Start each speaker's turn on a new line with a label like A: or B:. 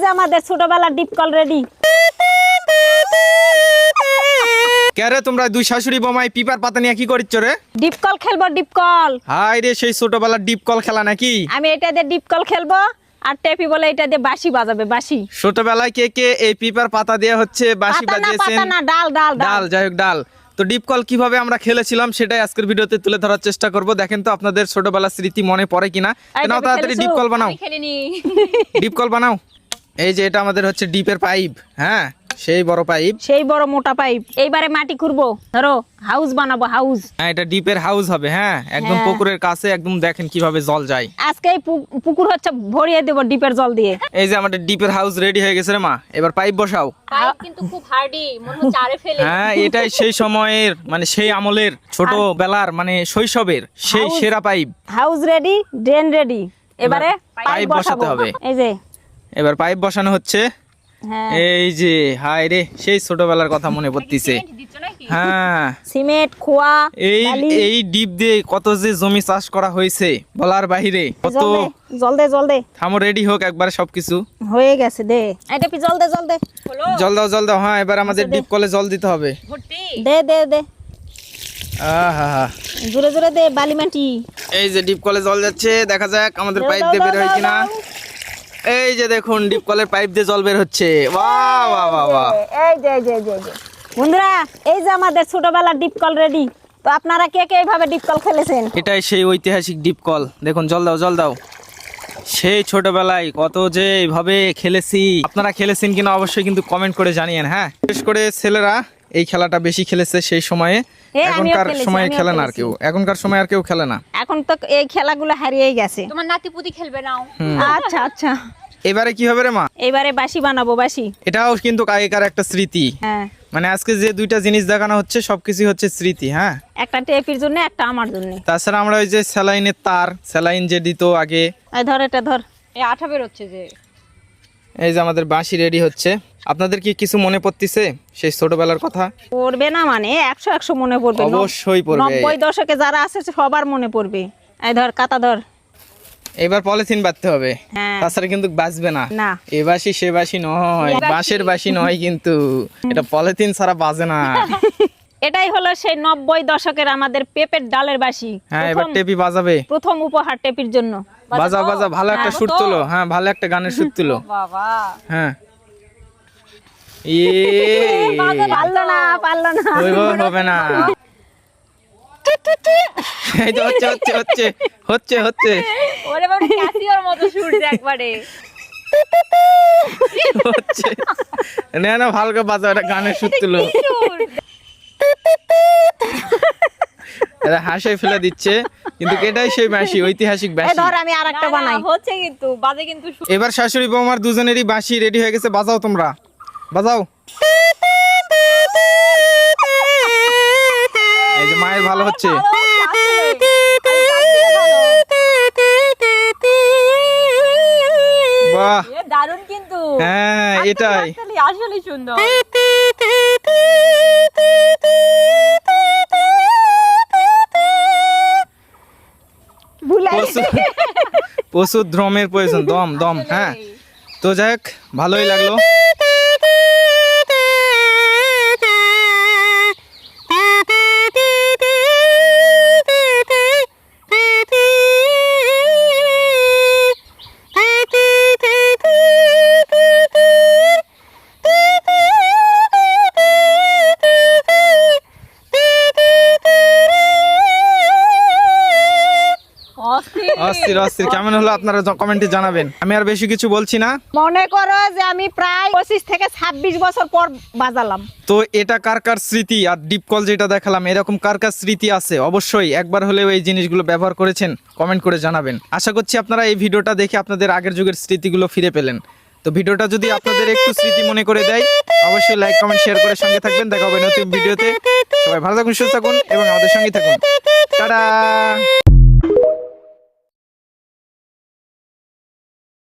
A: যে আমাদের ছোটবেলার ডিপ কল রেডি।
B: কে রে তোমরা দুই শাশুড়ি বোমাই পিপার পাতা নিয়ে কি করিচ্ছ রে?
A: ডিপ কল খেলবো, ডিপ কল।
B: হাই রে, সেই ছোটবেলার ডিপ কল খেলা নাকি?
A: আমি এটা দিয়ে ডিপ কল খেলবো আর টেপি বলে এটা দিয়ে বাঁশি বাজাবে, বাঁশি।
B: ছোটবেলায় কে কে এই পিপার পাতা দিয়ে হচ্ছে বাঁশি
A: পাতা না,
B: বাজিয়েছেন?
A: পাতা না, ডাল ডাল
B: ডাল, যাই হোক ডাল। তো ডিপ কল কিভাবে আমরা খেলেছিলাম সেটাই আজকের ভিডিওতে তুলে ধরার চেষ্টা করব। দেখেন তো আপনাদের ছোটবেলার স্মৃতি মনে পড়ে কিনা। নাও তাড়াতাড়ি ডিপ কল বানাও, ডিপ কল বানাও। এই যে এটা আমাদের হচ্ছে ডিপের পাইপ, হ্যাঁ সেই বড় পাইপ,
A: সেই বড় মোটা পাইপ। এইবারে মাটি খুঁড়বো, ধরো হাউস বানাবো, হাউস।
B: হ্যাঁ এটা ডিপের হাউস হবে, হ্যাঁ একদম
A: হ্যাঁ।
B: পুকুরের কাছে, একদম দেখেন কিভাবে জল যায়।
A: আজকে এই পুকুর হচ্ছে ভরিয়ে দেবো ডিপের জল দিয়ে।
B: এই যে আমাদের ডিপের হাউস রেডি হয়ে গেছে রে মা, এবার পাইপ বসাও।
C: পাইপ কিন্তু খুব হার্ডি, মনে হচ্ছে আরে ফেলে।
B: হ্যাঁ এটাই সেই সময়ের মানে সেই আমলের ছোটবেলার মানে শৈশবের সেই
A: হাউস-
B: সেরা pipe.
A: House ready, drain ready. এবারে
B: পাইপ
A: পাইপ
B: বসাতে
A: বসাবো।
B: হবে।
A: এই যে
B: এবার পাইপ বসানো হচ্ছে।
A: হ্যাঁ,
B: এই যে হাই রে, সেই ছোটবেলার কথা মনে পড়তিছে।
C: দিচ্ছ নাকি?
B: হ্যাঁ
A: সিমেন্ট, খোয়া,
B: এই
A: বালি।
B: এই ডিপ দিয়ে কত যে জমি চাষ করা হয়েছে বলার বাহিরে। কত
A: জল দে, জল দে, জল দে।
B: থামো, রেডি হোক একবারে সবকিছু।
A: হয়ে গেছে, দে এটা পি, জল দে, জল দে।
C: হলো
B: জল দাও, জল দাও। হ্যাঁ এবার আমাদের ডিপ কলে জল দিতে হবে।
C: ভর্তি।
A: দে দে দে,
B: আহা,
A: জোরে জোরে দে, বালি মাটি।
B: এই যে ডিপ কলে জল যাচ্ছে, দেখা যাক আমাদের
A: দাও,
B: পাইপ
A: দাও,
B: দিয়ে বের হয়
A: দাও,
B: কিনা।
A: দাও।
B: এই যে দেখুন ডিপ কলের পাইপ দিয়ে জল বের হচ্ছে। বাহ বাহ বাহ বাহ।
A: এই যে, এই যে, এই যে, এই যে। বন্ধুরা, এই যে আমাদের ছোটবেলার ডিপ কল রেডি। তো আপনারা কে কে এইভাবে ডিপ কল খেলেছেন?
B: এটাই সেই ঐতিহাসিক ডিপ কল। দেখুন জল দাও, জল দাও। সেই ছোটবেলায় কত যে এইভাবে খেলেছি। আপনারা খেলেছেন কিনা অবশ্যই কিন্তু কমেন্ট করে জানিয়েন। হ্যাঁ বিশেষ করে ছেলেরা এই খেলাটা বেশি খেলেছে সেই সময়ে।
A: হ্যাঁ, আমিও
B: এখনকার
A: খেলেছি,
B: সময়ে
A: আমিও
B: খেলে না আর
A: খেলেছি।
B: কেউ, এখনকার সময় আর কেউ খেলে না।
A: এখন তো এই খেলাগুলো হারিয়েই গেছে।
C: তোমার নাতিপুতি খেলবে নাও।
A: আচ্ছা আচ্ছা,
B: এবারে কি হবে রে মা?
A: এবারে বাঁশি বানাবো, বাঁশি।
B: এটাও কিন্তু আগেকার একটা স্মৃতি।
A: হ্যাঁ,
B: মানে আজকে যে দুইটা জিনিস দেখানো হচ্ছে সবকিছু হচ্ছে স্মৃতি। হ্যাঁ
A: একটা টেপির জন্য, একটা আমার জন্য।
B: তাছাড়া আমরা ওই যে স্যালাইনের তার, স্যালাইন যে দিত আগে।
A: এই ধর, এটা ধর।
C: এই আঠা বের হচ্ছে যে।
B: এই যে আমাদের বাঁশি রেডি হচ্ছে। আপনাদের কি কিছু মনে পড়তিছে সেই ছোটবেলার কথা?
A: পড়বে না মানে 100 মনে পড়বে।
B: অবশ্যই পড়বে।
A: 90 দশকে যারা আছে সবার মনে পড়বে। এই ধর, কাতা ধর।
B: এবার পলিথিন বাঁধতে হবে,
A: হ্যাঁ।
B: তাছাড়া কিন্তু বাঁচবে না।
A: না।
B: এ বাঁশি সে বাঁশি নয়, বাঁশের বাঁশি নয় কিন্তু, এটা পলিথিন ছাড়া বাজে না।
A: এটাই হলো সেই 90 দশকের আমাদের পেঁপের ডালের বাঁশি।
B: হ্যাঁ এবার টেপি বাজাবে।
A: প্রথম উপহার টেপির জন্য।
B: বাজাও বাজাও, ভালো একটা সুর তুলো। হ্যাঁ ভালো একটা গানের সুর তুলো।
C: বাবা
B: হ্যাঁ ইয়ে
A: পারলো না, পারলো না।
B: ওইভাবে হবে না। এই তো হচ্ছে হচ্ছে হচ্ছে হচ্ছে হচ্ছে
C: ওরে বাবা, ক্যাসিওর মতো সুর যে একবারে।
B: হচ্ছে। না না, ভালো করে বাজাও, এটা গানের সুর তুলো। এরা হাসে ফেলে দিচ্ছে, কিন্তু এটাই সেই বাঁশি, ঐতিহাসিক
A: এই
B: বাঁশি।
A: ধর, আমি আরেকটা বানাই।
C: হচ্ছে কিন্তু বাজে কিন্তু সুর।
B: এবার শাশুড়ি বৌমার দুজনেরই বাঁশি রেডি হয়ে গেছে, বাজাও তোমরা, বাজাও। এই যে মায়ের ভালো হচ্ছে। বাহ,
C: দারুণ কিন্তু।
B: হ্যাঁ এটাই।
C: আসলে সুন্দর।
A: ভুলে
B: প্রচুর দ্রমের প্রয়োজন, দম দম। হ্যাঁ তো যাই হোক, ভালোই লাগলো। অস্থির অস্থির। কেমন হলো আপনারা কমেন্টে জানাবেন। আমি আর বেশি কিছু বলছি না।
A: মনে করো যে আমি প্রায় 25 থেকে 26 বছর পর বাজালাম।
B: তো এটা কার কার স্মৃতি, আর ডিপ কল যেটা দেখালাম এরকম কার কার স্মৃতি আছে অবশ্যই একবার হলেও এই জিনিসগুলো ব্যবহার করেছেন কমেন্ট করে জানাবেন। আশা করছি আপনারা এই ভিডিওটা দেখে আপনাদের আগের যুগের স্মৃতিগুলো ফিরে পেলেন। তো ভিডিওটা যদি আপনাদের একটু স্মৃতি মনে করে দেয় অবশ্যই লাইক কমেন্ট শেয়ার করে সঙ্গে থাকবেন। দেখা হবে নতুন ভিডিওতে। সবাই ভালো থাকুন, সুস্থ থাকুন এবং আমাদের সঙ্গে থাকুন। টাটা।